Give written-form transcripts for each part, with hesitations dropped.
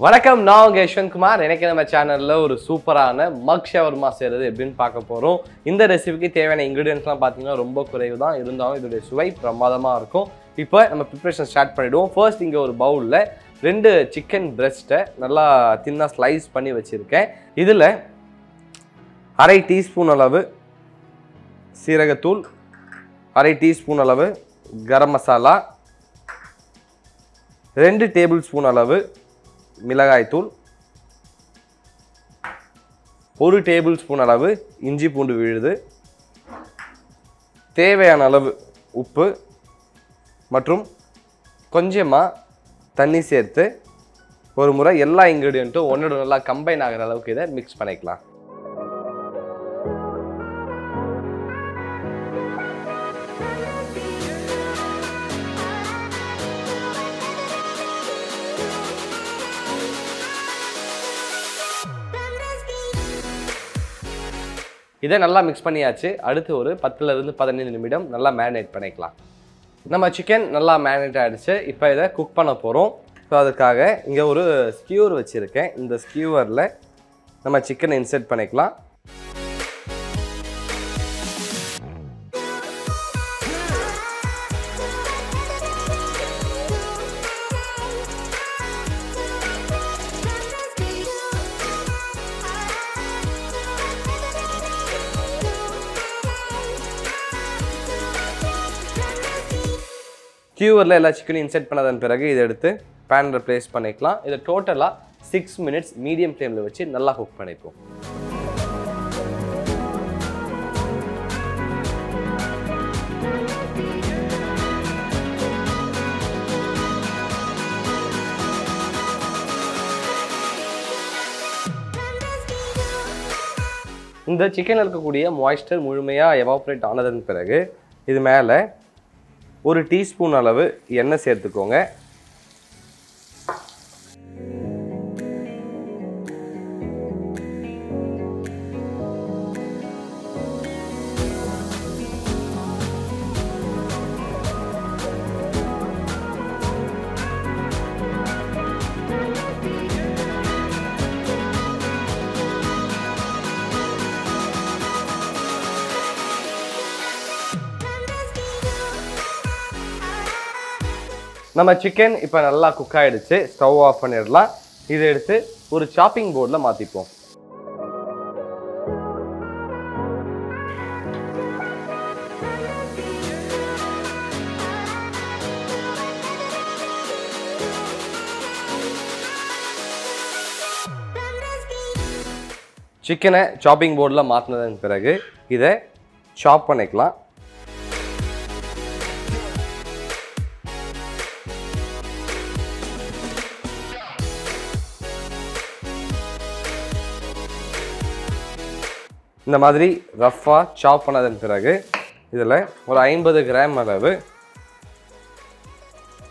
வணக்கம், நான் உங்க யஷ்வந்த் குமார். எனக்கு நம்ம சேனல்ல ஒரு சூப்பரான மக் ஷவர்மா செய்யறது எப்படின்னு பார்க்க போறோம். இந்த ரெசிபிக்கு தேவையான இன்கிரிடியன்ட்ஸ்லாம் பார்த்தீங்கன்னா ரொம்ப குறைவு தான், இருந்தாலும் இதோடைய சுவை பிரமாதமா இருக்கும். இப்போ நம்ம ப்ரிப்பரேஷன் ஸ்டார்ட் பண்ணிடுவோம். ஃபர்ஸ்ட் இங்கே ஒரு பவுலில் 2 சிக்கன் பிரெஸ்ட்டை நல்லா தின்னாக ஸ்லைஸ் பண்ணி வச்சுருக்கேன். இதில் அரை டீஸ்பூன் அளவு சீரகத்தூள், அரை டீஸ்பூன் அளவு கரம் மசாலா, 2 டேபிள் ஸ்பூன் அளவு மிளகாய் தூள், 1 டேபிள் ஸ்பூன் அளவு இஞ்சி பூண்டு விழுது, தேவையான அளவு உப்பு மற்றும் கொஞ்சமாக தண்ணி சேர்த்து ஒரு முறை எல்லா இன்க்ரீடியண்ட்டும் ஒன்றோட நல்லா கம்பைன் ஆகிற அளவுக்கு இதை மிக்ஸ் பண்ணிக்கலாம். இதை நல்லா மிக்ஸ் பண்ணியாச்சு. அடுத்து ஒரு 10லிருந்து 15 நிமிடம் நல்லா மேரினேட் பண்ணிக்கலாம். நம்ம சிக்கன் நல்லா மேரினேட் ஆகிடுச்சு. இப்போ இதை குக் பண்ண போகிறோம். ஸோ அதுக்காக இங்கே ஒரு ஸ்கியூர் வச்சுருக்கேன். இந்த ஸ்கியூவரில் நம்ம சிக்கனை இன்சர்ட் பண்ணிக்கலாம். ஸ்கியூவரில் எல்லா சிக்கனையும் இன்செர்ட் பண்ணதன் பிறகு இதை எடுத்து பேனில் ப்ளேஸ் பண்ணிக்கலாம். இதை டோட்டலாக 6 மினிட்ஸ் மீடியம் ஃப்ளேமில் வச்சு நல்லா குக் பண்ணிப்போம். இந்த சிக்கனில் இருக்கக்கூடிய மாய்ஸ்டர் முழுமையாக எவாப்ரேட் ஆனதன் பிறகு இது மேலே 1 டீஸ்பூன் அளவு எண்ணெய் சேர்த்துக்கோங்க. நம்ம சிக்கன் இப்போ நல்லா குக் ஆகிடுச்சு. ஸ்டவ் ஆஃப் பண்ணிடலாம். இதை எடுத்து ஒரு சாப்பிங் போர்டில் மாற்றிப்போம். சிக்கனை சாப்பிங் போர்டில் மாற்றினதன் பிறகு இதை சாப் பண்ணிக்கலாம். இந்த மாதிரி ரஃப்பாக சாப் பண்ணதன் பிறகு இதில் ஒரு 50 கிராம் அளவு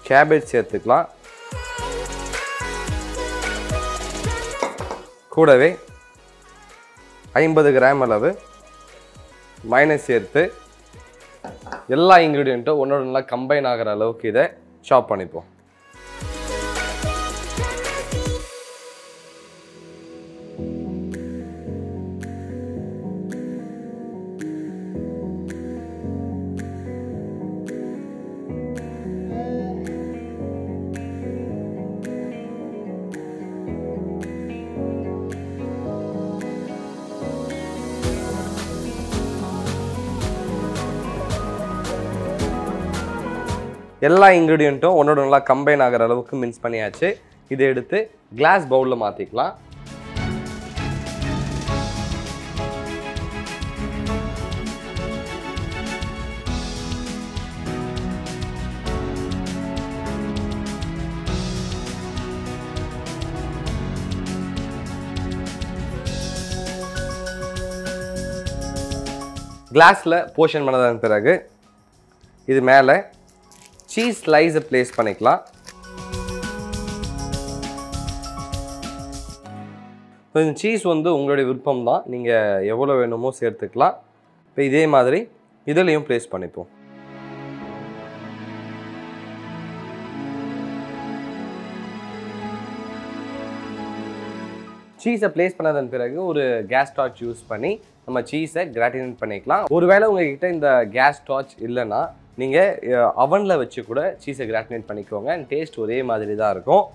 கேபேஜ் சேர்த்துக்கலாம். கூடவே 50 கிராம் அளவு மைனஸ் சேர்த்து எல்லா இன்க்ரீடியண்ட்டும் ஒன்றோட நல்லா கம்பைன் ஆகிற அளவுக்கு இதை சாப் பண்ணிப்போம். எல்லா இன்க்ரீடியண்ட்டும் ஒன்றோட நல்லா கம்பைன் ஆகிற அளவுக்கு மிக்ஸ் பண்ணியாச்சு. இதை எடுத்து கிளாஸ் பவுலில் மாற்றிக்கலாம். கிளாஸில் போர்ஷன் பண்ணதன் பிறகு இது மேலே சீஸ் ஸ்லைஸை ப்ளேஸ் பண்ணிக்கலாம். இந்த சீஸ் வந்து உங்களுடைய விருப்பம் தான், நீங்கள் எவ்வளோ வேணுமோ சேர்த்துக்கலாம். இப்போ இதே மாதிரி இதுலேயும் ப்ளேஸ் பண்ணிப்போம். சீஸை ப்ளேஸ் பண்ணதன் பிறகு ஒரு கேஸ் டார்ச் யூஸ் பண்ணி நம்ம சீஸை கிராட்டினேட் பண்ணிக்கலாம். ஒருவேளை உங்ககிட்ட இந்த கேஸ் டார்ச் இல்லைன்னா நீங்கள் அவனில் வச்சு கூட சீஸை கிராட்டினேட் பண்ணிக்கோங்க. அண்ட் டேஸ்ட் ஒரே மாதிரி தான் இருக்கும்.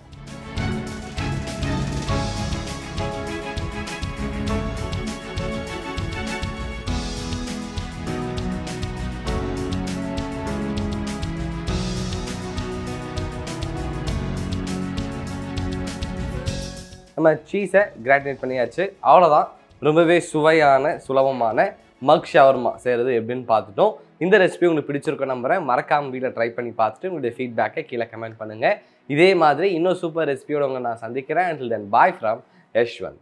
நம்ம சீஸை கிராட்டினேட் பண்ணியாச்சு. அவ்வளோதான். ரொம்பவே சுவையான சுலபமான மக் ஷவர்மா செய்கிறது எப்படின்னு பார்த்துட்டோம். இந்த ரெசிபி உங்களுக்கு பிடிச்சிருக்கும் நம்புறேன். மறக்காமல் வீட்டில் ட்ரை பண்ணி பார்த்துட்டு உங்களுடைய ஃபீட்பேக்கை கீழே கமெண்ட் பண்ணுங்கள். இதே மாதிரி இன்னும் சூப்பர் ரெசிபியோட உங்களை நான் சந்திக்கிறேன். Until then, bye from Yeshwanth.